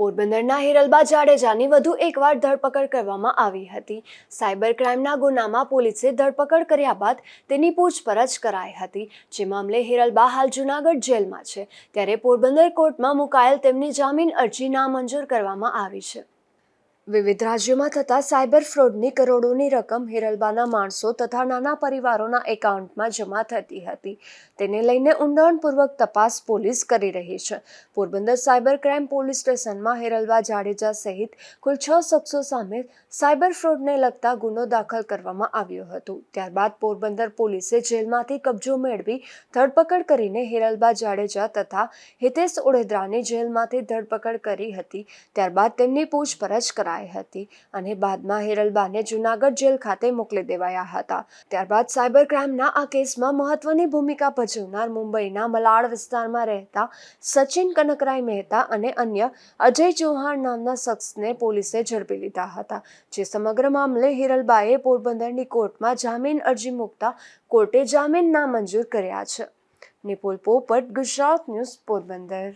પોરબંદરના હિરલબા જાડેજાની વધુ એકવાર ધરપકડ કરવામાં આવી હતી। સાયબર ક્રાઇમના ગુનામાં પોલીસે ધરપકડ કર્યા બાદ તેની પૂછપરછ કરાઈ હતી। જે મામલે હિરલબા હાલ જૂનાગઢ જેલમાં છે, ત્યારે પોરબંદર કોર્ટમાં મુકાયેલ તેમની જામીન અરજી નામંજૂર કરવામાં આવી છે। વિવિધ રાજ્યોમાં થતા સાયબર ફ્રોડની કરોડોની રકમ હિરલબાના માણસો તથા નાના પરિવારોના એકાઉન્ટમાં જમા થતી હતી। તેને લઈને ઊંડાણપૂર્વક તપાસ પોલીસ કરી રહી છે। પોરબંદર સાયબર ક્રાઇમ પોલીસ સ્ટેશનમાં હિરલબા જાડેજા સહિત કુલ 6 શખ્સો સામે સાયબર ફ્રોડને લગતા ગુનો દાખલ કરવામાં આવ્યો હતો। ત્યારબાદ પોરબંદર પોલીસે જેલમાંથી કબજો મેળવી ધરપકડ કરીને હિરલબા જાડેજા તથા હિતેશ ઓડેદરાની જેલમાંથી ધરપકડ કરી હતી। ત્યારબાદ તેમની પૂછપરછ કરાઈ હતી અને બાદમાં હિરલબાને જૂનાગઢ જેલ ખાતે મોકલી દેવાયા હતા। ત્યારબાદ સાયબર ક્રાઇમના આ કેસમાં મહત્વની ભૂમિકા ભજવનાર મુંબઈના મલાડ વિસ્તારમાં રહેતા સચિન કનકરાય મહેતા અને અન્ય અજય ચૌહાણ નામના શખ્સને પોલીસે ઝડપી લીધા હતા। જે સમગ્ર મામલે હિરલબાએ પોરબંદરની કોર્ટમાં જામીન અરજી મૂકતા કોર્ટે જામીન નામંજૂર કર્યા છે। નિપુલ પોપટ, ગુજરાત ન્યૂઝ, પોરબંદર।